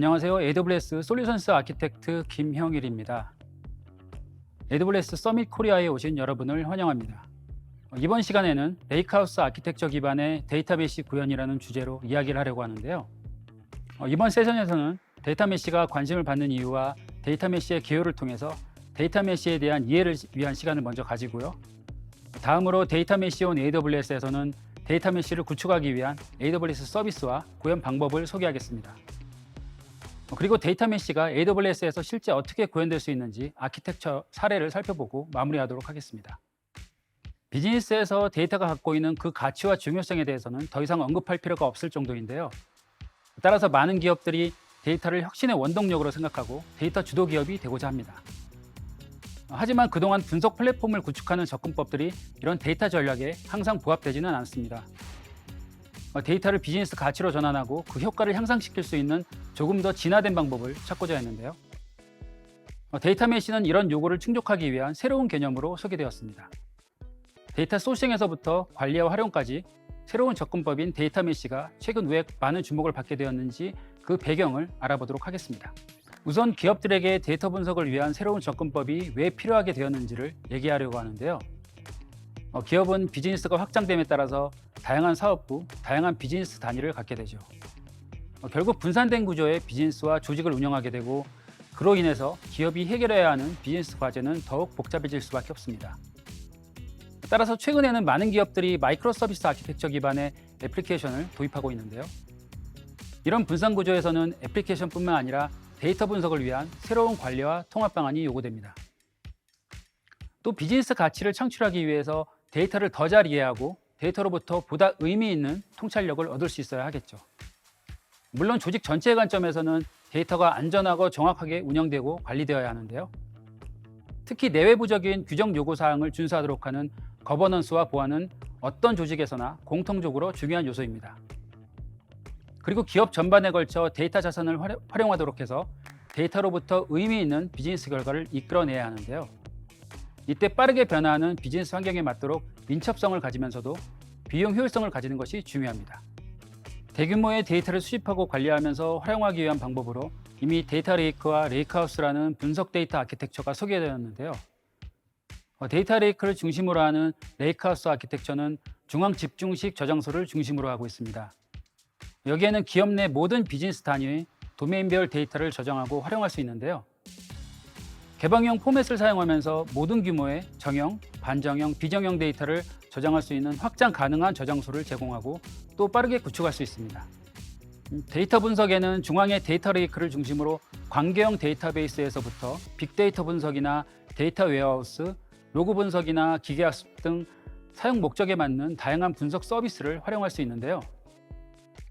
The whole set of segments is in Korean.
안녕하세요. AWS 솔루션스 아키텍트 김형일입니다. AWS 서밋 코리아에 오신 여러분을 환영합니다. 이번 시간에는 레이크하우스 아키텍처 기반의 데이터메시 구현이라는 주제로 이야기를 하려고 하는데요. 이번 세션에서는 데이터메시가 관심을 받는 이유와 데이터메시의 개요를 통해서 데이터메시에 대한 이해를 위한 시간을 먼저 가지고요. 다음으로 데이터메시 온 AWS에서는 데이터메시를 구축하기 위한 AWS 서비스와 구현 방법을 소개하겠습니다. 그리고 데이터메시가 AWS에서 실제 어떻게 구현될 수 있는지 아키텍처 사례를 살펴보고 마무리하도록 하겠습니다. 비즈니스에서 데이터가 갖고 있는 그 가치와 중요성에 대해서는 더 이상 언급할 필요가 없을 정도인데요. 따라서 많은 기업들이 데이터를 혁신의 원동력으로 생각하고 데이터 주도 기업이 되고자 합니다. 하지만 그동안 분석 플랫폼을 구축하는 접근법들이 이런 데이터 전략에 항상 부합되지는 않습니다. 데이터를 비즈니스 가치로 전환하고 그 효과를 향상시킬 수 있는 조금 더 진화된 방법을 찾고자 했는데요. 데이터메시는 이런 요구를 충족하기 위한 새로운 개념으로 소개되었습니다. 데이터 소싱에서부터 관리와 활용까지 새로운 접근법인 데이터메시가 최근 왜 많은 주목을 받게 되었는지 그 배경을 알아보도록 하겠습니다. 우선 기업들에게 데이터 분석을 위한 새로운 접근법이 왜 필요하게 되었는지를 얘기하려고 하는데요. 기업은 비즈니스가 확장됨에 따라서 다양한 사업부, 다양한 비즈니스 단위를 갖게 되죠. 결국 분산된 구조의 비즈니스와 조직을 운영하게 되고 그로 인해서 기업이 해결해야 하는 비즈니스 과제는 더욱 복잡해질 수밖에 없습니다. 따라서 최근에는 많은 기업들이 마이크로 서비스 아키텍처 기반의 애플리케이션을 도입하고 있는데요. 이런 분산 구조에서는 애플리케이션뿐만 아니라 데이터 분석을 위한 새로운 관리와 통합 방안이 요구됩니다. 또 비즈니스 가치를 창출하기 위해서 데이터를 더 잘 이해하고 데이터로부터 보다 의미 있는 통찰력을 얻을 수 있어야 하겠죠. 물론 조직 전체의 관점에서는 데이터가 안전하고 정확하게 운영되고 관리되어야 하는데요. 특히 내외부적인 규정 요구 사항을 준수하도록 하는 거버넌스와 보안은 어떤 조직에서나 공통적으로 중요한 요소입니다. 그리고 기업 전반에 걸쳐 데이터 자산을 활용하도록 해서 데이터로부터 의미 있는 비즈니스 결과를 이끌어내야 하는데요. 이때 빠르게 변화하는 비즈니스 환경에 맞도록 민첩성을 가지면서도 비용 효율성을 가지는 것이 중요합니다. 대규모의 데이터를 수집하고 관리하면서 활용하기 위한 방법으로 이미 데이터 레이크와 레이크하우스라는 분석 데이터 아키텍처가 소개되었는데요. 데이터 레이크를 중심으로 하는 레이크하우스 아키텍처는 중앙 집중식 저장소를 중심으로 하고 있습니다. 여기에는 기업 내 모든 비즈니스 단위의 도메인별 데이터를 저장하고 활용할 수 있는데요. 개방형 포맷을 사용하면서 모든 규모의 정형, 반정형, 비정형 데이터를 저장할 수 있는 확장 가능한 저장소를 제공하고 또 빠르게 구축할 수 있습니다. 데이터 분석에는 중앙의 데이터 레이크를 중심으로 관계형 데이터베이스에서부터 빅데이터 분석이나 데이터 웨어하우스, 로그 분석이나 기계학습 등 사용 목적에 맞는 다양한 분석 서비스를 활용할 수 있는데요.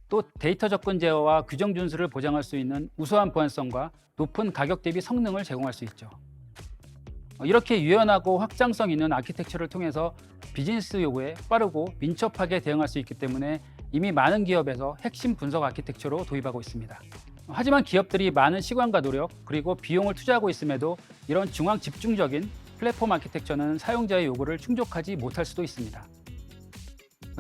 또 데이터 접근 제어와 규정 준수를 보장할 수 있는 우수한 보안성과 높은 가격 대비 성능을 제공할 수 있죠. 이렇게 유연하고 확장성 있는 아키텍처를 통해서 비즈니스 요구에 빠르고 민첩하게 대응할 수 있기 때문에 이미 많은 기업에서 핵심 분석 아키텍처로 도입하고 있습니다. 하지만 기업들이 많은 시간과 노력 그리고 비용을 투자하고 있음에도 이런 중앙 집중적인 플랫폼 아키텍처는 사용자의 요구를 충족하지 못할 수도 있습니다.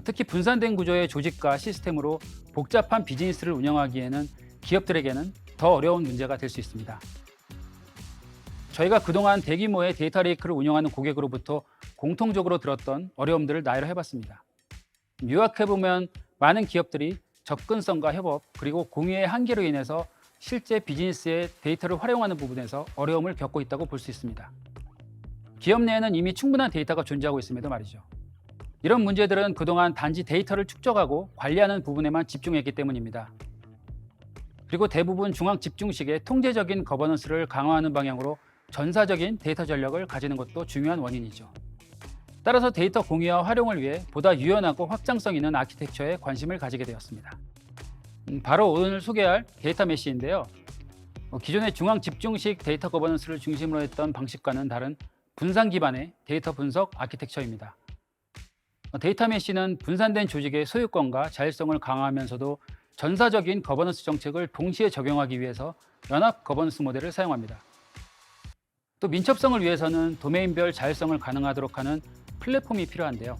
특히 분산된 구조의 조직과 시스템으로 복잡한 비즈니스를 운영하기에는 기업들에게는 더 어려운 문제가 될 수 있습니다. 저희가 그동안 대규모의 데이터 레이크를 운영하는 고객으로부터 공통적으로 들었던 어려움들을 나열해봤습니다. 요약해보면 많은 기업들이 접근성과 협업 그리고 공유의 한계로 인해서 실제 비즈니스의 데이터를 활용하는 부분에서 어려움을 겪고 있다고 볼 수 있습니다. 기업 내에는 이미 충분한 데이터가 존재하고 있음에도 말이죠. 이런 문제들은 그동안 단지 데이터를 축적하고 관리하는 부분에만 집중했기 때문입니다. 그리고 대부분 중앙 집중식의 통제적인 거버넌스를 강화하는 방향으로 전사적인 데이터 전략을 가지는 것도 중요한 원인이죠. 따라서 데이터 공유와 활용을 위해 보다 유연하고 확장성 있는 아키텍처에 관심을 가지게 되었습니다. 바로 오늘 소개할 데이터 메시인데요. 기존의 중앙 집중식 데이터 거버넌스를 중심으로 했던 방식과는 다른 분산 기반의 데이터 분석 아키텍처입니다. 데이터 메시는 분산된 조직의 소유권과 자율성을 강화하면서도 전사적인 거버넌스 정책을 동시에 적용하기 위해서 연합 거버넌스 모델을 사용합니다. 또 민첩성을 위해서는 도메인별 자율성을 가능하도록 하는 플랫폼이 필요한데요.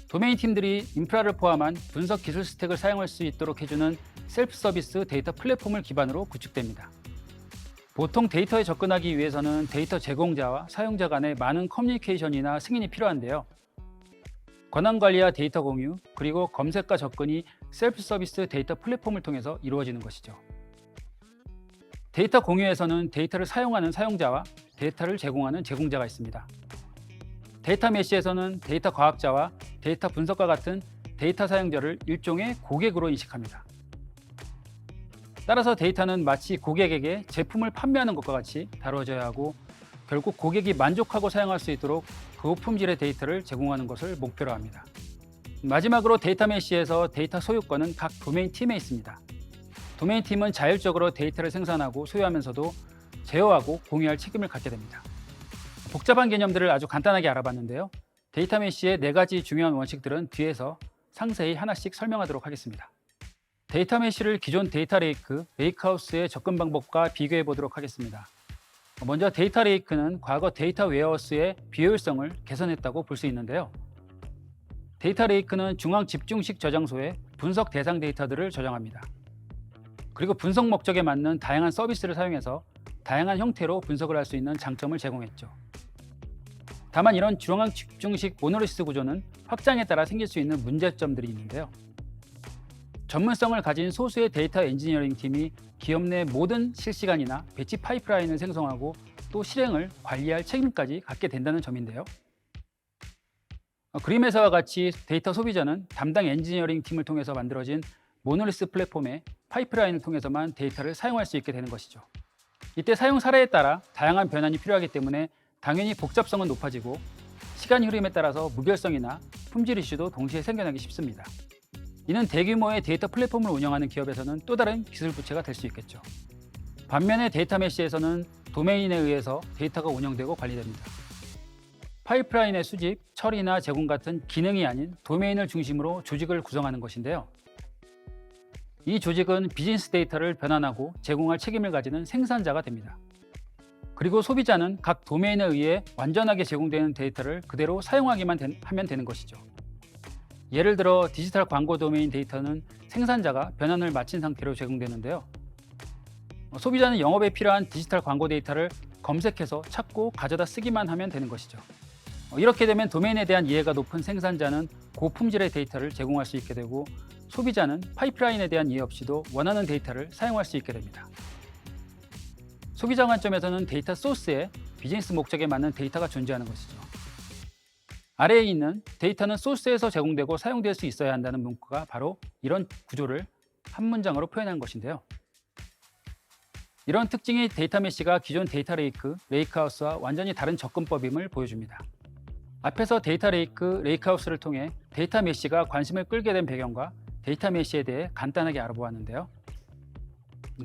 도메인 팀들이 인프라를 포함한 분석 기술 스택을 사용할 수 있도록 해주는 셀프 서비스 데이터 플랫폼을 기반으로 구축됩니다. 보통 데이터에 접근하기 위해서는 데이터 제공자와 사용자 간의 많은 커뮤니케이션이나 승인이 필요한데요. 권한 관리와 데이터 공유, 그리고 검색과 접근이 셀프 서비스 데이터 플랫폼을 통해서 이루어지는 것이죠. 데이터 공유에서는 데이터를 사용하는 사용자와 데이터를 제공하는 제공자가 있습니다. 데이터 메시에서는 데이터 과학자와 데이터 분석가 같은 데이터 사용자를 일종의 고객으로 인식합니다. 따라서 데이터는 마치 고객에게 제품을 판매하는 것과 같이 다뤄져야 하고, 결국 고객이 만족하고 사용할 수 있도록 고품질의 데이터를 제공하는 것을 목표로 합니다. 마지막으로 데이터 메시에서 데이터 소유권은 각 도메인 팀에 있습니다. 도메인 팀은 자율적으로 데이터를 생산하고 소유하면서도 제어하고 공유할 책임을 갖게 됩니다. 복잡한 개념들을 아주 간단하게 알아봤는데요. 데이터 메시의 4가지 중요한 원칙들은 뒤에서 상세히 하나씩 설명하도록 하겠습니다. 데이터 메시를 기존 데이터 레이크, 레이크하우스의 접근 방법과 비교해 보도록 하겠습니다. 먼저 데이터 레이크는 과거 데이터 웨어하우스의 비효율성을 개선했다고 볼 수 있는데요. 데이터 레이크는 중앙 집중식 저장소에 분석 대상 데이터들을 저장합니다. 그리고 분석 목적에 맞는 다양한 서비스를 사용해서 다양한 형태로 분석을 할 수 있는 장점을 제공했죠. 다만 이런 중앙 집중식 모노리스 구조는 확장에 따라 생길 수 있는 문제점들이 있는데요. 전문성을 가진 소수의 데이터 엔지니어링 팀이 기업 내 모든 실시간이나 배치 파이프라인을 생성하고 또 실행을 관리할 책임까지 갖게 된다는 점인데요. 그림에서와 같이 데이터 소비자는 담당 엔지니어링 팀을 통해서 만들어진 모노리스 플랫폼의 파이프라인을 통해서만 데이터를 사용할 수 있게 되는 것이죠. 이때 사용 사례에 따라 다양한 변환이 필요하기 때문에 당연히 복잡성은 높아지고 시간 흐름에 따라서 무결성이나 품질 이슈도 동시에 생겨나기 쉽습니다. 이는 대규모의 데이터 플랫폼을 운영하는 기업에서는 또 다른 기술 부채가 될 수 있겠죠. 반면에 데이터 메시에서는 도메인에 의해서 데이터가 운영되고 관리됩니다. 파이프라인의 수집, 처리나 제공 같은 기능이 아닌 도메인을 중심으로 조직을 구성하는 것인데요. 이 조직은 비즈니스 데이터를 변환하고 제공할 책임을 가지는 생산자가 됩니다. 그리고 소비자는 각 도메인에 의해 완전하게 제공되는 데이터를 그대로 사용하기만 하면 되는 것이죠. 예를 들어 디지털 광고 도메인 데이터는 생산자가 변환을 마친 상태로 제공되는데요. 소비자는 영업에 필요한 디지털 광고 데이터를 검색해서 찾고 가져다 쓰기만 하면 되는 것이죠. 이렇게 되면 도메인에 대한 이해가 높은 생산자는 고품질의 데이터를 제공할 수 있게 되고, 소비자는 파이프라인에 대한 이해 없이도 원하는 데이터를 사용할 수 있게 됩니다. 소비자 관점에서는 데이터 소스에 비즈니스 목적에 맞는 데이터가 존재하는 것이죠. 아래에 있는 데이터는 소스에서 제공되고 사용될 수 있어야 한다는 문구가 바로 이런 구조를 한 문장으로 표현한 것인데요. 이런 특징이 데이터 메시가 기존 데이터 레이크, 레이크하우스와 완전히 다른 접근법임을 보여줍니다. 앞에서 데이터 레이크, 레이크하우스를 통해 데이터 메시가 관심을 끌게 된 배경과 데이터 메시에 대해 간단하게 알아보았는데요.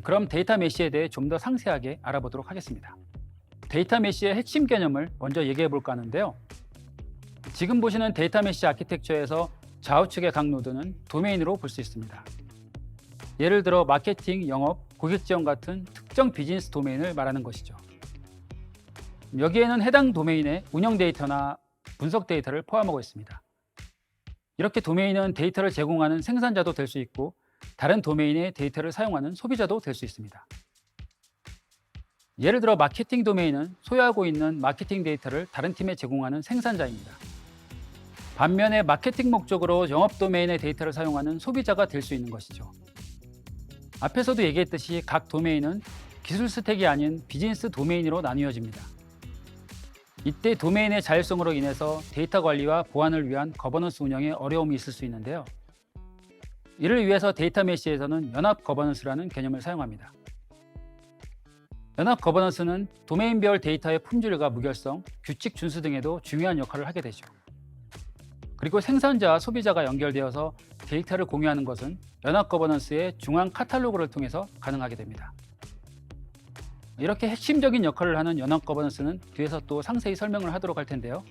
그럼 데이터 메시에 대해 좀 더 상세하게 알아보도록 하겠습니다. 데이터 메시의 핵심 개념을 먼저 얘기해 볼까 하는데요. 지금 보시는 데이터 메시 아키텍처에서 좌우측의 각 노드는 도메인으로 볼 수 있습니다. 예를 들어 마케팅, 영업, 고객 지원 같은 특정 비즈니스 도메인을 말하는 것이죠. 여기에는 해당 도메인의 운영 데이터나 분석 데이터를 포함하고 있습니다. 이렇게 도메인은 데이터를 제공하는 생산자도 될 수 있고 다른 도메인의 데이터를 사용하는 소비자도 될 수 있습니다. 예를 들어 마케팅 도메인은 소유하고 있는 마케팅 데이터를 다른 팀에 제공하는 생산자입니다. 반면에 마케팅 목적으로 영업 도메인의 데이터를 사용하는 소비자가 될 수 있는 것이죠. 앞에서도 얘기했듯이 각 도메인은 기술 스택이 아닌 비즈니스 도메인으로 나뉘어집니다. 이때 도메인의 자율성으로 인해서 데이터 관리와 보안을 위한 거버넌스 운영에 어려움이 있을 수 있는데요. 이를 위해서 데이터 메시에서는 연합 거버넌스라는 개념을 사용합니다. 연합 거버넌스는 도메인별 데이터의 품질과 무결성, 규칙 준수 등에도 중요한 역할을 하게 되죠. 그리고 생산자와 소비자가 연결되어서 데이터를 공유하는 것은 연합 거버넌스의 중앙 카탈로그를 통해서 가능하게 됩니다. 이렇게 핵심적인 역할을 하는 연합 거버넌스는 뒤에서 또 상세히 설명을 하도록 할 텐데요.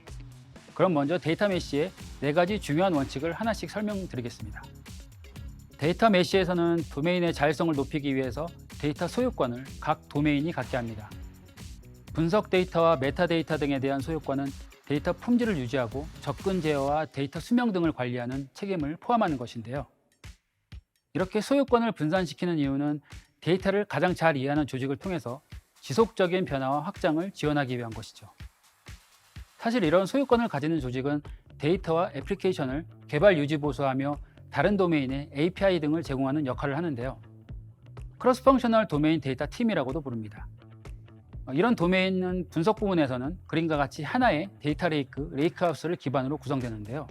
그럼 먼저 데이터 메시의 4가지 중요한 원칙을 하나씩 설명드리겠습니다. 데이터 메시에서는 도메인의 자율성을 높이기 위해서 데이터 소유권을 각 도메인이 갖게 합니다. 분석 데이터와 메타데이터 등에 대한 소유권은 데이터 품질을 유지하고 접근 제어와 데이터 수명 등을 관리하는 책임을 포함하는 것인데요. 이렇게 소유권을 분산시키는 이유는 데이터를 가장 잘 이해하는 조직을 통해서 지속적인 변화와 확장을 지원하기 위한 것이죠. 사실 이런 소유권을 가지는 조직은 데이터와 애플리케이션을 개발 유지 보수하며 다른 도메인에 API 등을 제공하는 역할을 하는데요. 크로스 펑셔널 도메인 데이터 팀이라고도 부릅니다. 이런 도메인은 분석 부분에서는 그림과 같이 하나의 데이터 레이크하우스를 기반으로 구성되는데요.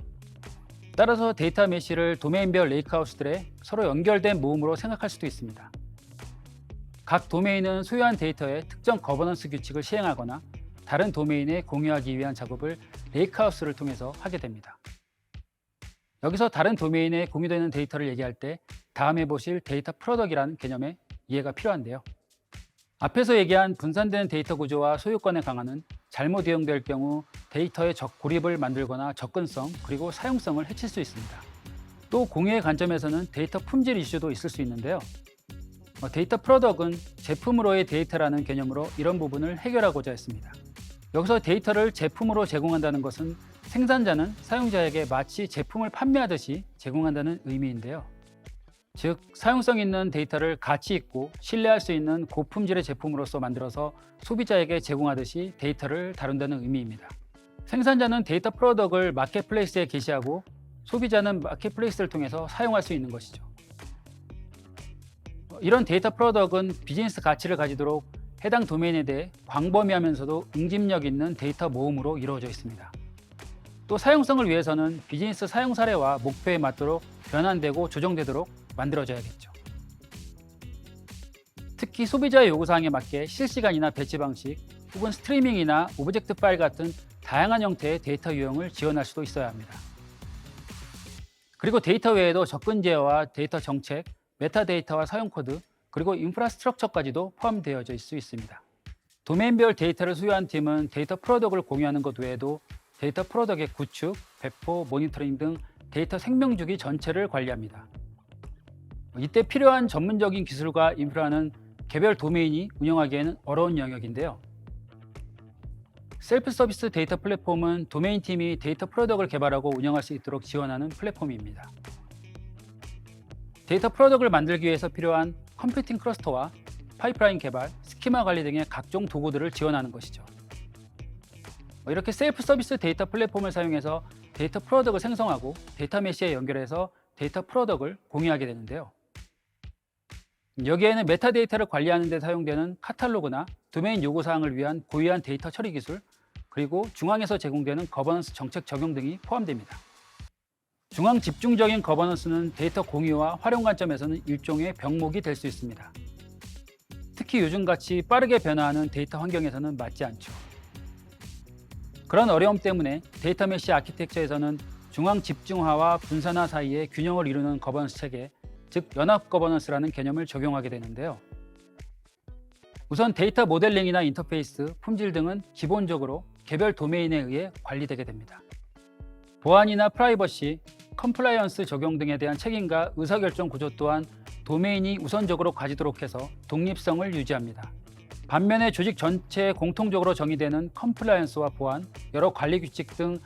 따라서 데이터 메시를 도메인별 레이크하우스들의 서로 연결된 모음으로 생각할 수도 있습니다. 각 도메인은 소유한 데이터의 특정 거버넌스 규칙을 시행하거나 다른 도메인에 공유하기 위한 작업을 레이크하우스를 통해서 하게 됩니다. 여기서 다른 도메인에 공유되는 데이터를 얘기할 때 다음에 보실 데이터 프로덕이라는 개념의 이해가 필요한데요. 앞에서 얘기한 분산되는 데이터 구조와 소유권의 강화는 잘못 이용될 경우 데이터의 고립을 만들거나 접근성 그리고 사용성을 해칠 수 있습니다. 또 공유의 관점에서는 데이터 품질 이슈도 있을 수 있는데요. 데이터 프로덕은 제품으로의 데이터라는 개념으로 이런 부분을 해결하고자 했습니다. 여기서 데이터를 제품으로 제공한다는 것은 생산자는 사용자에게 마치 제품을 판매하듯이 제공한다는 의미인데요. 즉, 사용성 있는 데이터를 가치 있고 신뢰할 수 있는 고품질의 제품으로서 만들어서 소비자에게 제공하듯이 데이터를 다룬다는 의미입니다. 생산자는 데이터 프로덕을 마켓플레이스에 게시하고 소비자는 마켓플레이스를 통해서 사용할 수 있는 것이죠. 이런 데이터 프로덕은 비즈니스 가치를 가지도록 해당 도메인에 대해 광범위하면서도 응집력 있는 데이터 모음으로 이루어져 있습니다. 또 사용성을 위해서는 비즈니스 사용 사례와 목표에 맞도록 변환되고 조정되도록 만들어져야겠죠. 특히 소비자의 요구사항에 맞게 실시간이나 배치 방식 혹은 스트리밍이나 오브젝트 파일 같은 다양한 형태의 데이터 유형을 지원할 수도 있어야 합니다. 그리고 데이터 외에도 접근 제어와 데이터 정책, 메타데이터와 사용 코드, 그리고 인프라스트럭처까지도 포함되어질 수 있습니다. 도메인별 데이터를 소유한 팀은 데이터 프로덕을 공유하는 것 외에도 데이터 프로덕의 구축, 배포, 모니터링 등 데이터 생명주기 전체를 관리합니다. 이때 필요한 전문적인 기술과 인프라는 개별 도메인이 운영하기에는 어려운 영역인데요. 셀프 서비스 데이터 플랫폼은 도메인 팀이 데이터 프로덕을 개발하고 운영할 수 있도록 지원하는 플랫폼입니다. 데이터 프로덕을 만들기 위해서 필요한 컴퓨팅 클러스터와 파이프라인 개발, 스키마 관리 등의 각종 도구들을 지원하는 것이죠. 이렇게 셀프 서비스 데이터 플랫폼을 사용해서 데이터 프로덕을 생성하고 데이터 메시에 연결해서 데이터 프로덕을 공유하게 되는데요. 여기에는 메타데이터를 관리하는 데 사용되는 카탈로그나 도메인 요구사항을 위한 고유한 데이터 처리 기술, 그리고 중앙에서 제공되는 거버넌스 정책 적용 등이 포함됩니다. 중앙 집중적인 거버넌스는 데이터 공유와 활용 관점에서는 일종의 병목이 될 수 있습니다. 특히 요즘같이 빠르게 변화하는 데이터 환경에서는 맞지 않죠. 그런 어려움 때문에 데이터 메시 아키텍처에서는 중앙 집중화와 분산화 사이의 균형을 이루는 거버넌스 체계, 즉 연합 거버넌스라는 개념을 적용하게 되는데요. 우선 데이터 모델링이나 인터페이스, 품질 등은 기본적으로 개별 도메인에 의해 관리되게 됩니다. 보안이나 프라이버시, 컴플라이언스 적용 등에 대한 책임과 의사결정 구조 또한 도메인이 우선적으로 가지도록 해서 독립성을 유지합니다. 반면에 조직 전체에 공통적으로 정의되는 컴플라이언스와 보안, 여러 관리 규칙 등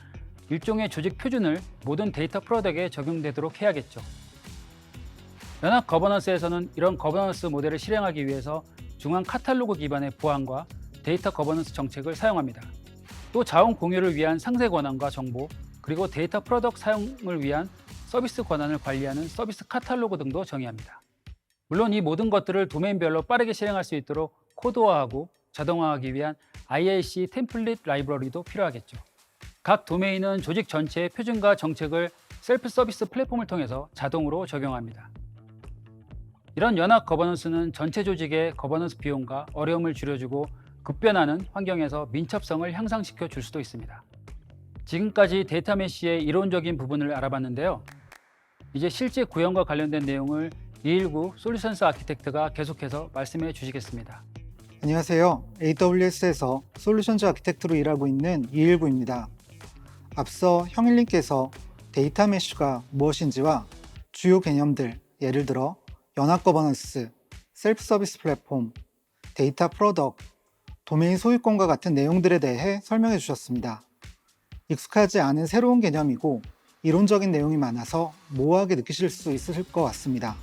일종의 조직 표준을 모든 데이터 프로덕에 적용되도록 해야겠죠. 연합 거버넌스에서는 이런 거버넌스 모델을 실행하기 위해서 중앙 카탈로그 기반의 보안과 데이터 거버넌스 정책을 사용합니다. 또 자원 공유를 위한 상세 권한과 정보, 그리고 데이터 프로덕 사용을 위한 서비스 권한을 관리하는 서비스 카탈로그 등도 정의합니다. 물론 이 모든 것들을 도메인별로 빠르게 실행할 수 있도록 코드화하고 자동화하기 위한 IIC 템플릿 라이브러리도 필요하겠죠. 각 도메인은 조직 전체의 표준과 정책을 셀프 서비스 플랫폼을 통해서 자동으로 적용합니다. 이런 연합 거버넌스는 전체 조직의 거버넌스 비용과 어려움을 줄여주고 급변하는 환경에서 민첩성을 향상시켜 줄 수도 있습니다. 지금까지 데이터 메시의 이론적인 부분을 알아봤는데요. 이제 실제 구현과 관련된 내용을 219 솔루션스 아키텍트가 계속해서 말씀해 주시겠습니다. 안녕하세요. AWS에서 솔루션즈 아키텍트로 일하고 있는 219입니다. 앞서 형일님께서 데이터 메쉬가 무엇인지와 주요 개념들, 예를 들어 연합 거버넌스, 셀프 서비스 플랫폼, 데이터 프로덕, 도메인 소유권과 같은 내용들에 대해 설명해 주셨습니다. 익숙하지 않은 새로운 개념이고 이론적인 내용이 많아서 모호하게 느끼실 수 있으실 것 같습니다.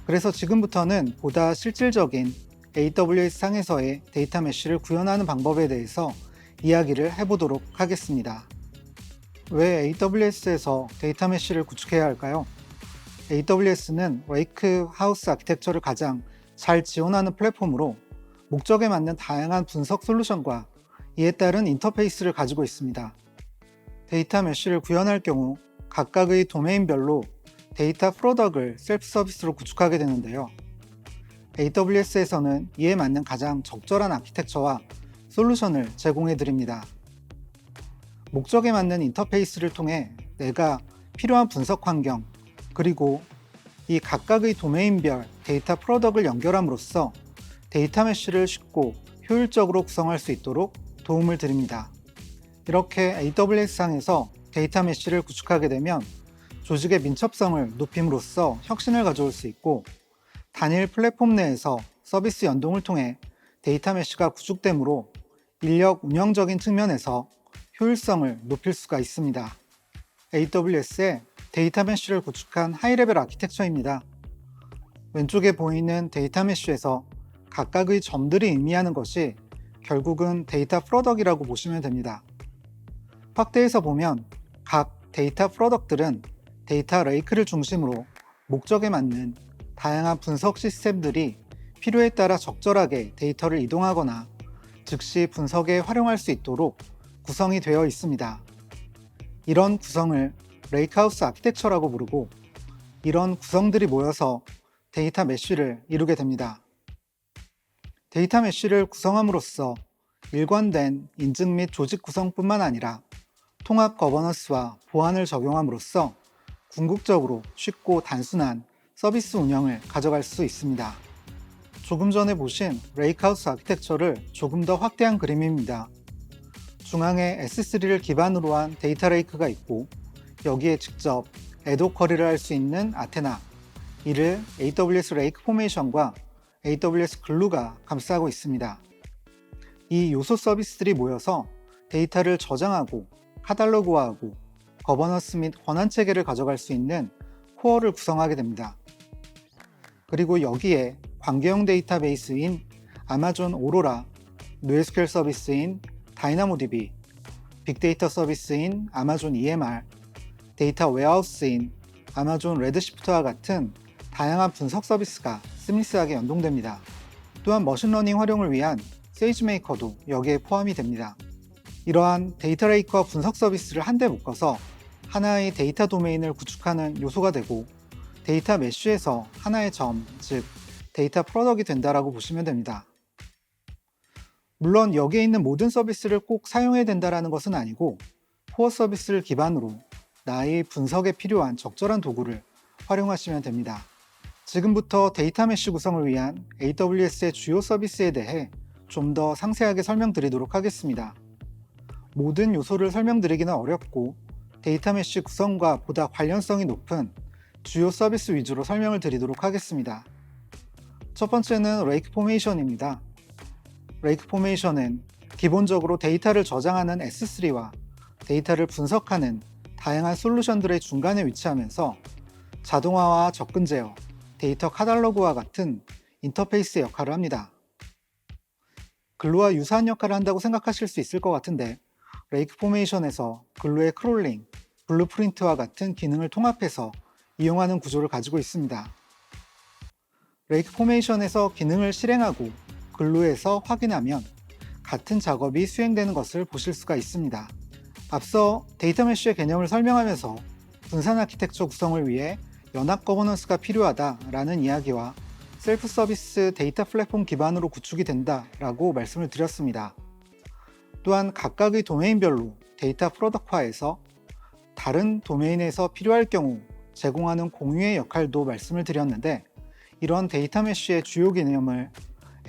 그래서 지금부터는 보다 실질적인 AWS 상에서의 데이터 메쉬를 구현하는 방법에 대해서 이야기를 해보도록 하겠습니다. 왜 AWS에서 데이터 메쉬를 구축해야 할까요? AWS는 레이크 하우스 아키텍처를 가장 잘 지원하는 플랫폼으로 목적에 맞는 다양한 분석 솔루션과 이에 따른 인터페이스를 가지고 있습니다. 데이터 메쉬를 구현할 경우 각각의 도메인별로 데이터 프로덕을 셀프 서비스로 구축하게 되는데요. AWS에서는 이에 맞는 가장 적절한 아키텍처와 솔루션을 제공해 드립니다. 목적에 맞는 인터페이스를 통해 내가 필요한 분석 환경, 그리고 이 각각의 도메인별 데이터 프로덕을 연결함으로써 데이터 메쉬를 쉽고 효율적으로 구성할 수 있도록 도움을 드립니다. 이렇게 AWS상에서 데이터 메쉬를 구축하게 되면 조직의 민첩성을 높임으로써 혁신을 가져올 수 있고, 단일 플랫폼 내에서 서비스 연동을 통해 데이터 메쉬가 구축되므로 인력 운영적인 측면에서 효율성을 높일 수가 있습니다. AWS의 데이터 메쉬를 구축한 하이레벨 아키텍처입니다. 왼쪽에 보이는 데이터 메쉬에서 각각의 점들이 의미하는 것이 결국은 데이터 프로덕이라고 보시면 됩니다. 확대해서 보면 각 데이터 프로덕들은 데이터 레이크를 중심으로 목적에 맞는 다양한 분석 시스템들이 필요에 따라 적절하게 데이터를 이동하거나 즉시 분석에 활용할 수 있도록 구성이 되어 있습니다. 이런 구성을 레이크하우스 아키텍처라고 부르고, 이런 구성들이 모여서 데이터 메쉬를 이루게 됩니다. 데이터 메쉬를 구성함으로써 일관된 인증 및 조직 구성뿐만 아니라 통합 거버넌스와 보안을 적용함으로써 궁극적으로 쉽고 단순한 서비스 운영을 가져갈 수 있습니다. 조금 전에 보신 레이크하우스 아키텍처를 조금 더 확대한 그림입니다. 중앙에 S3를 기반으로 한 데이터 레이크가 있고, 여기에 직접 애도 쿼리를 할 수 있는 아테나, 이를 AWS 레이크 포메이션과 AWS 글루가 감싸고 있습니다. 이 요소 서비스들이 모여서 데이터를 저장하고 카탈로그화하고 거버넌스 및 권한 체계를 가져갈 수 있는 코어를 구성하게 됩니다. 그리고 여기에 관계형 데이터베이스인 아마존 오로라, NoSQL 서비스인 다이나모DB, 빅데이터 서비스인 아마존 EMR, 데이터 웨어하우스인 아마존 레드시프트와 같은 다양한 분석 서비스가 스미스하게 연동됩니다. 또한 머신러닝 활용을 위한 세이지메이커도 여기에 포함이 됩니다. 이러한 데이터 레이크와 분석 서비스를 한데 묶어서 하나의 데이터 도메인을 구축하는 요소가 되고, 데이터 메쉬에서 하나의 점, 즉 데이터 프로덕이 된다라고 보시면 됩니다. 물론 여기에 있는 모든 서비스를 꼭 사용해야 된다는 것은 아니고, 코어 서비스를 기반으로 나의 분석에 필요한 적절한 도구를 활용하시면 됩니다. 지금부터 데이터 메쉬 구성을 위한 AWS의 주요 서비스에 대해 좀 더 상세하게 설명드리도록 하겠습니다. 모든 요소를 설명드리기는 어렵고, 데이터 메쉬 구성과 보다 관련성이 높은 주요 서비스 위주로 설명을 드리도록 하겠습니다. 첫 번째는 레이크 포메이션입니다. 레이크 포메이션은 기본적으로 데이터를 저장하는 S3와 데이터를 분석하는 다양한 솔루션들의 중간에 위치하면서 자동화와 접근 제어, 데이터 카탈로그와 같은 인터페이스 역할을 합니다. 글루와 유사한 역할을 한다고 생각하실 수 있을 것 같은데, 레이크 포메이션에서 글루의 크롤링, 블루프린트와 같은 기능을 통합해서 이용하는 구조를 가지고 있습니다. 레이크 포메이션에서 기능을 실행하고 글루에서 확인하면 같은 작업이 수행되는 것을 보실 수가 있습니다. 앞서 데이터 메쉬의 개념을 설명하면서 분산 아키텍처 구성을 위해 연합 거버넌스가 필요하다라는 이야기와 셀프 서비스 데이터 플랫폼 기반으로 구축이 된다라고 말씀을 드렸습니다. 또한 각각의 도메인별로 데이터 프로덕화해서 다른 도메인에서 필요할 경우 제공하는 공유의 역할도 말씀을 드렸는데, 이런 데이터 메쉬의 주요 개념을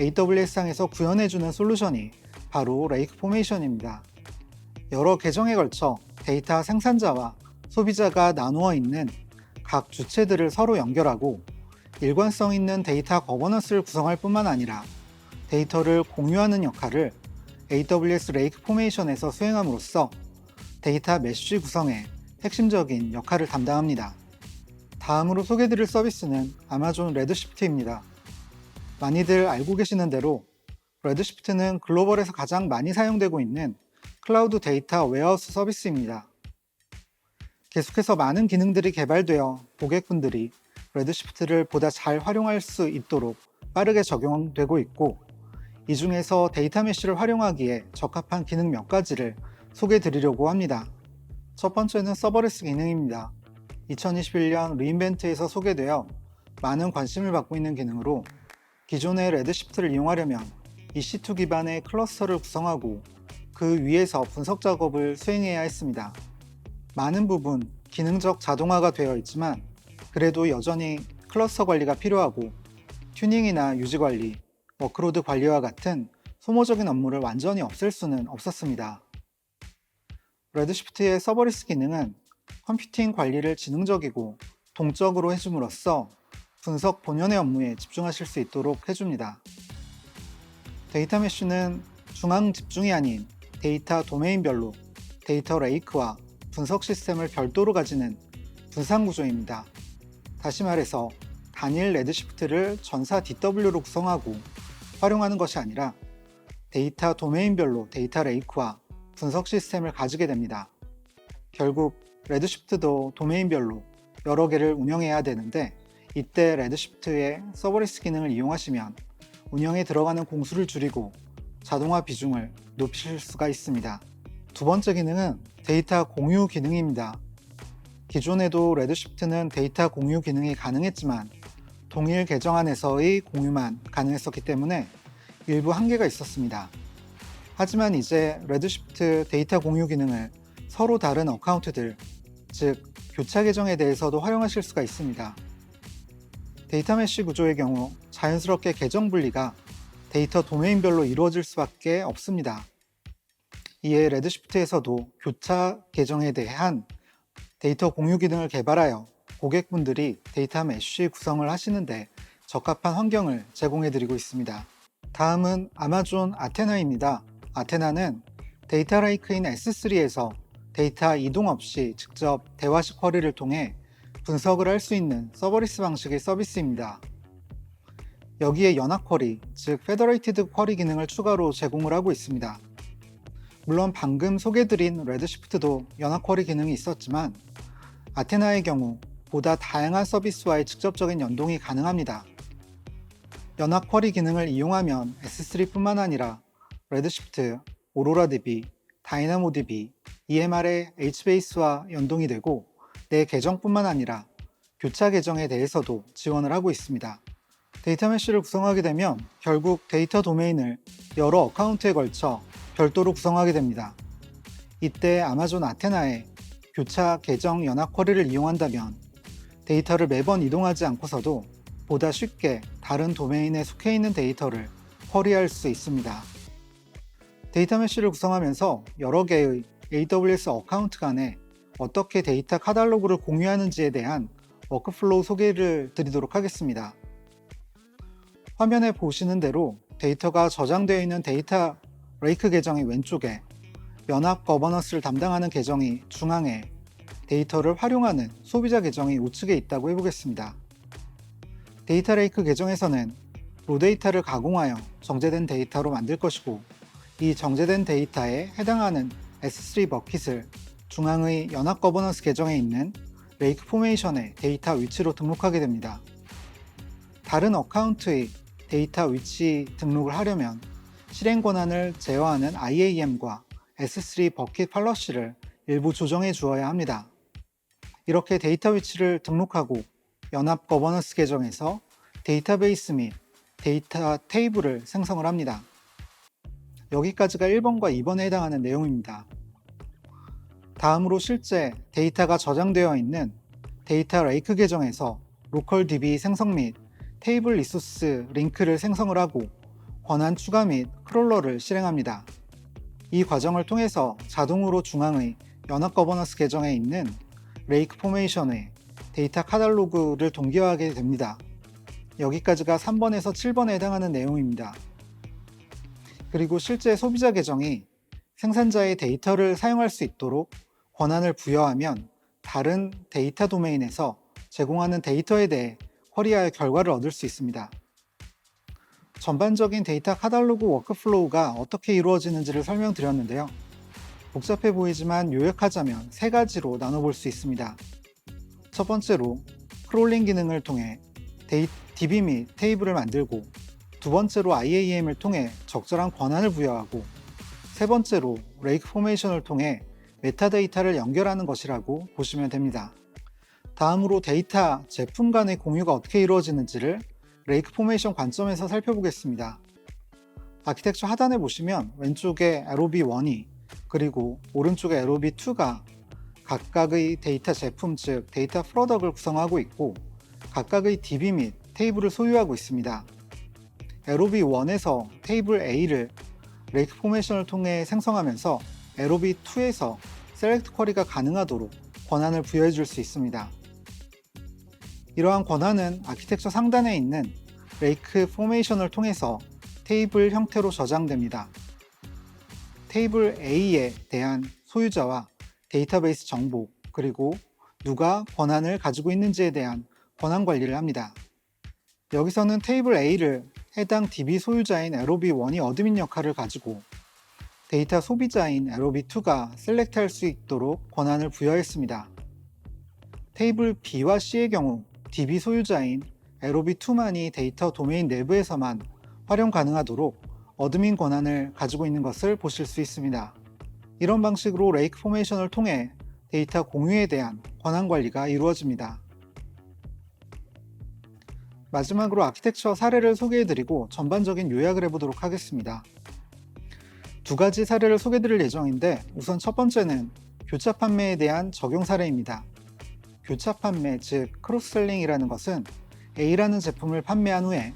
AWS상에서 구현해주는 솔루션이 바로 레이크 포메이션입니다. 여러 계정에 걸쳐 데이터 생산자와 소비자가 나누어 있는 각 주체들을 서로 연결하고 일관성 있는 데이터 거버넌스를 구성할 뿐만 아니라 데이터를 공유하는 역할을 AWS 레이크 포메이션에서 수행함으로써 데이터 메쉬 구성에 핵심적인 역할을 담당합니다. 다음으로 소개드릴 서비스는 아마존 레드시프트입니다. 많이들 알고 계시는 대로 레드시프트는 글로벌에서 가장 많이 사용되고 있는 클라우드 데이터 웨어하우스 서비스입니다. 계속해서 많은 기능들이 개발되어 고객분들이 레드시프트를 보다 잘 활용할 수 있도록 빠르게 적용되고 있고, 이 중에서 데이터 메쉬를 활용하기에 적합한 기능 몇 가지를 소개해 드리려고 합니다. 첫 번째는 서버레스 기능입니다. 2021년 리인벤트에서 소개되어 많은 관심을 받고 있는 기능으로, 기존의 레드시프트를 이용하려면 EC2 기반의 클러스터를 구성하고 그 위에서 분석 작업을 수행해야 했습니다. 많은 부분 기능적 자동화가 되어 있지만 그래도 여전히 클러스터 관리가 필요하고 튜닝이나 유지 관리, 워크로드 관리와 같은 소모적인 업무를 완전히 없앨 수는 없었습니다. 레드시프트의 서버리스 기능은 컴퓨팅 관리를 지능적이고 동적으로 해줌으로써 분석 본연의 업무에 집중하실 수 있도록 해줍니다. 데이터 메쉬는 중앙 집중이 아닌 데이터 도메인별로 데이터 레이크와 분석 시스템을 별도로 가지는 분산 구조입니다. 다시 말해서 단일 레드시프트를 전사 DW로 구성하고 활용하는 것이 아니라 데이터 도메인별로 데이터 레이크와 분석 시스템을 가지게 됩니다. 결국 레드시프트도 도메인별로 여러 개를 운영해야 되는데, 이때 레드시프트의 서버리스 기능을 이용하시면 운영에 들어가는 공수를 줄이고 자동화 비중을 높이실 수가 있습니다. 두 번째 기능은 데이터 공유 기능입니다. 기존에도 레드시프트는 데이터 공유 기능이 가능했지만 동일 계정 안에서의 공유만 가능했었기 때문에 일부 한계가 있었습니다. 하지만 이제 레드시프트 데이터 공유 기능을 서로 다른 어카운트들, 즉 교차 계정에 대해서도 활용하실 수가 있습니다. 데이터 메쉬 구조의 경우 자연스럽게 계정 분리가 데이터 도메인별로 이루어질 수밖에 없습니다. 이에 레드시프트에서도 교차 계정에 대한 데이터 공유 기능을 개발하여 고객분들이 데이터 메쉬 구성을 하시는데 적합한 환경을 제공해 드리고 있습니다. 다음은 아마존 아테나입니다. 아테나는 데이터 레이크인 S3에서 데이터 이동 없이 직접 대화식 쿼리를 통해 분석을 할 수 있는 서버리스 방식의 서비스입니다. 여기에 연합 쿼리, 즉 페더레이티드 쿼리 기능을 추가로 제공을 하고 있습니다. 물론 방금 소개드린 레드시프트도 연합 쿼리 기능이 있었지만 아테나의 경우 보다 다양한 서비스와의 직접적인 연동이 가능합니다. 연합 쿼리 기능을 이용하면 S3뿐만 아니라 레드시프트, 오로라DB, 다이나모DB, EMR의 HBase와 연동이 되고 내 계정뿐만 아니라 교차 계정에 대해서도 지원을 하고 있습니다. 데이터 메쉬를 구성하게 되면 결국 데이터 도메인을 여러 어카운트에 걸쳐 별도로 구성하게 됩니다. 이때 아마존 아테나의 교차 계정 연합 쿼리를 이용한다면 데이터를 매번 이동하지 않고서도 보다 쉽게 다른 도메인에 속해 있는 데이터를 쿼리할 수 있습니다. 데이터 메쉬를 구성하면서 여러 개의 AWS 어카운트 간에 어떻게 데이터 카탈로그를 공유하는지에 대한 워크플로우 소개를 드리도록 하겠습니다. 화면에 보시는 대로 데이터가 저장되어 있는 데이터 레이크 계정이 왼쪽에, 연합 거버넌스를 담당하는 계정이 중앙에, 데이터를 활용하는 소비자 계정이 우측에 있다고 해보겠습니다. 데이터 레이크 계정에서는 로 데이터를 가공하여 정제된 데이터로 만들 것이고, 이 정제된 데이터에 해당하는 S3 버킷을 중앙의 연합 거버넌스 계정에 있는 레이크 포메이션의 데이터 위치로 등록하게 됩니다. 다른 어카운트의 데이터 위치 등록을 하려면 실행 권한을 제어하는 IAM과 S3 버킷 팔러시를 일부 조정해 주어야 합니다. 이렇게 데이터 위치를 등록하고 연합 거버넌스 계정에서 데이터베이스 및 데이터 테이블을 생성을 합니다. 여기까지가 1번과 2번에 해당하는 내용입니다. 다음으로 실제 데이터가 저장되어 있는 데이터 레이크 계정에서 로컬 DB 생성 및 테이블 리소스 링크를 생성을 하고 권한 추가 및 크롤러를 실행합니다. 이 과정을 통해서 자동으로 중앙의 연합 거버넌스 계정에 있는 레이크 포메이션의 데이터 카탈로그를 동기화하게 됩니다. 여기까지가 3번에서 7번에 해당하는 내용입니다. 그리고 실제 소비자 계정이 생산자의 데이터를 사용할 수 있도록 권한을 부여하면 다른 데이터 도메인에서 제공하는 데이터에 대해 쿼리하여 결과를 얻을 수 있습니다. 전반적인 데이터 카탈로그 워크플로우가 어떻게 이루어지는지를 설명드렸는데요. 복잡해 보이지만 요약하자면 세 가지로 나눠볼 수 있습니다. 첫 번째로 크롤링 기능을 통해 DB 및 테이블을 만들고, 두 번째로 IAM을 통해 적절한 권한을 부여하고, 세 번째로 레이크 포메이션을 통해 메타데이터를 연결하는 것이라고 보시면 됩니다. 다음으로 데이터, 제품 간의 공유가 어떻게 이루어지는지를 레이크 포메이션 관점에서 살펴보겠습니다. 아키텍처 하단에 보시면 왼쪽에 LOB1이 그리고 오른쪽에 LOB2가 각각의 데이터 제품 즉 데이터 프로덕을 구성하고 있고 각각의 DB 및 테이블을 소유하고 있습니다. LOB1에서 테이블 A를 레이크 포메이션을 통해 생성하면서 LOB2에서 셀렉트 쿼리가 가능하도록 권한을 부여해 줄 수 있습니다. 이러한 권한은 아키텍처 상단에 있는 레이크 포메이션을 통해서 테이블 형태로 저장됩니다. 테이블 A에 대한 소유자와 데이터베이스 정보, 그리고 누가 권한을 가지고 있는지에 대한 권한 관리를 합니다. 여기서는 테이블 A를 해당 DB 소유자인 LOB1이 어드민 역할을 가지고 데이터 소비자인 LOB2가 셀렉트할 수 있도록 권한을 부여했습니다. 테이블 B와 C의 경우 DB 소유자인 LOB2만이 데이터 도메인 내부에서만 활용 가능하도록 어드민 권한을 가지고 있는 것을 보실 수 있습니다. 이런 방식으로 레이크 포메이션을 통해 데이터 공유에 대한 권한 관리가 이루어집니다. 마지막으로 아키텍처 사례를 소개해드리고 전반적인 요약을 해보도록 하겠습니다. 두 가지 사례를 소개해드릴 예정인데 우선 첫 번째는 교차 판매에 대한 적용 사례입니다. 교차 판매, 즉 크로스셀링이라는 것은 A라는 제품을 판매한 후에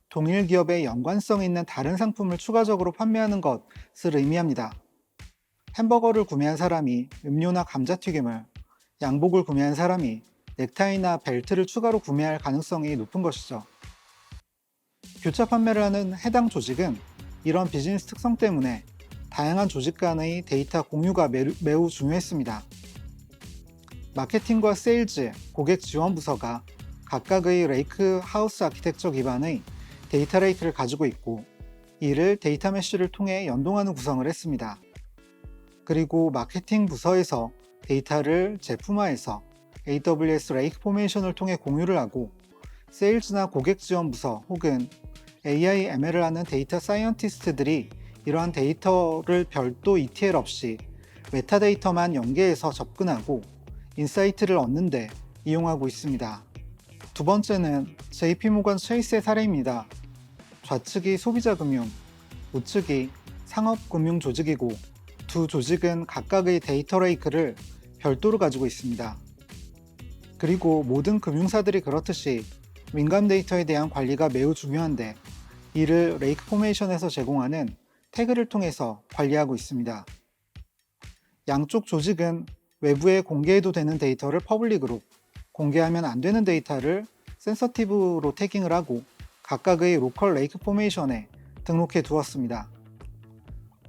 동일 기업의 연관성 있는 다른 상품을 추가적으로 판매하는 것을 의미합니다. 햄버거를 구매한 사람이 음료나 감자튀김을, 양복을 구매한 사람이 넥타이나 벨트를 추가로 구매할 가능성이 높은 것이죠. 교차 판매를 하는 해당 조직은 이런 비즈니스 특성 때문에 다양한 조직 간의 데이터 공유가 매우 중요했습니다. 마케팅과 세일즈, 고객 지원 부서가 각각의 레이크 하우스 아키텍처 기반의 데이터 레이크를 가지고 있고 이를 데이터 메쉬를 통해 연동하는 구성을 했습니다. 그리고 마케팅 부서에서 데이터를 제품화해서 AWS 레이크 포메이션을 통해 공유를 하고 세일즈나 고객 지원 부서 혹은 AI, ML을 하는 데이터 사이언티스트들이 이러한 데이터를 별도 ETL 없이 메타데이터만 연계해서 접근하고 인사이트를 얻는 데 이용하고 있습니다. 두 번째는 JP모건 체이스의 사례입니다. 좌측이 소비자금융, 우측이 상업금융 조직이고 두 조직은 각각의 데이터 레이크를 별도로 가지고 있습니다. 그리고 모든 금융사들이 그렇듯이 민감 데이터에 대한 관리가 매우 중요한데 이를 레이크 포메이션에서 제공하는 태그를 통해서 관리하고 있습니다. 양쪽 조직은 외부에 공개해도 되는 데이터를 퍼블릭으로, 공개하면 안 되는 데이터를 센서티브로 태깅을 하고 각각의 로컬 레이크 포메이션에 등록해 두었습니다.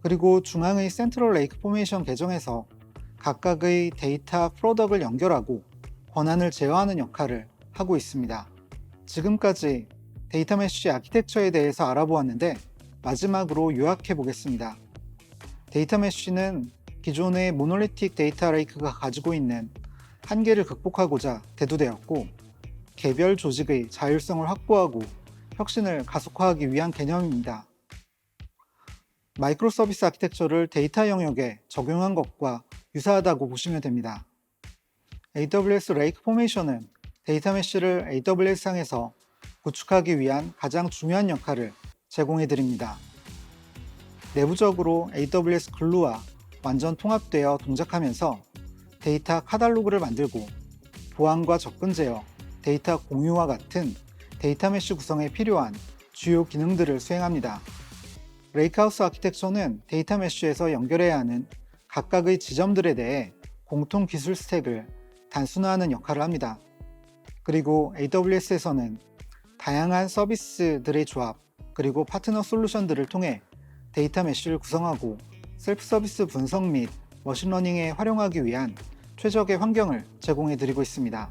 그리고 중앙의 센트럴 레이크 포메이션 계정에서 각각의 데이터 프로덕을 연결하고 권한을 제어하는 역할을 하고 있습니다. 지금까지 데이터 메쉬 아키텍처에 대해서 알아보았는데 마지막으로 요약해 보겠습니다. 데이터 메쉬는 기존의 모놀리틱 데이터 레이크가 가지고 있는 한계를 극복하고자 대두되었고 개별 조직의 자율성을 확보하고 혁신을 가속화하기 위한 개념입니다. 마이크로 서비스 아키텍처를 데이터 영역에 적용한 것과 유사하다고 보시면 됩니다. AWS 레이크 포메이션은 데이터 메쉬를 AWS상에서 구축하기 위한 가장 중요한 역할을 제공해 드립니다. 내부적으로 AWS 글루와 완전 통합되어 동작하면서 데이터 카탈로그를 만들고 보안과 접근 제어, 데이터 공유와 같은 데이터 메쉬 구성에 필요한 주요 기능들을 수행합니다. 레이크하우스 아키텍처는 데이터 메쉬에서 연결해야 하는 각각의 지점들에 대해 공통 기술 스택을 단순화하는 역할을 합니다. 그리고 AWS에서는 다양한 서비스들의 조합, 그리고 파트너 솔루션들을 통해 데이터 메쉬를 구성하고 셀프 서비스 분석 및 머신러닝에 활용하기 위한 최적의 환경을 제공해 드리고 있습니다.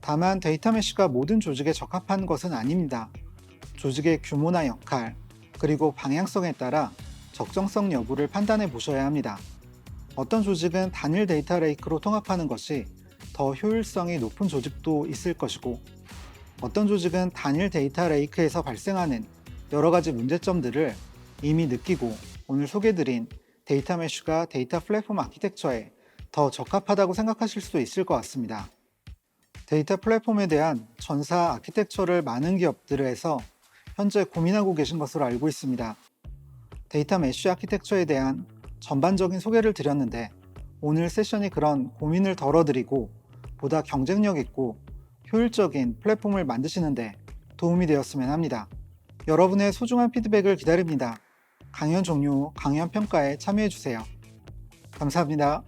다만 데이터 메쉬가 모든 조직에 적합한 것은 아닙니다. 조직의 규모나 역할, 그리고 방향성에 따라 적정성 여부를 판단해 보셔야 합니다. 어떤 조직은 단일 데이터 레이크로 통합하는 것이 더 효율성이 높은 조직도 있을 것이고, 어떤 조직은 단일 데이터 레이크에서 발생하는 여러 가지 문제점들을 이미 느끼고 오늘 소개드린 데이터 메쉬가 데이터 플랫폼 아키텍처에 더 적합하다고 생각하실 수도 있을 것 같습니다. 데이터 플랫폼에 대한 전사 아키텍처를 많은 기업들에서 현재 고민하고 계신 것으로 알고 있습니다. 데이터 메쉬 아키텍처에 대한 전반적인 소개를 드렸는데 오늘 세션이 그런 고민을 덜어드리고 보다 경쟁력 있고 효율적인 플랫폼을 만드시는데 도움이 되었으면 합니다. 여러분의 소중한 피드백을 기다립니다. 강연 종료 후 강연 평가에 참여해주세요. 감사합니다.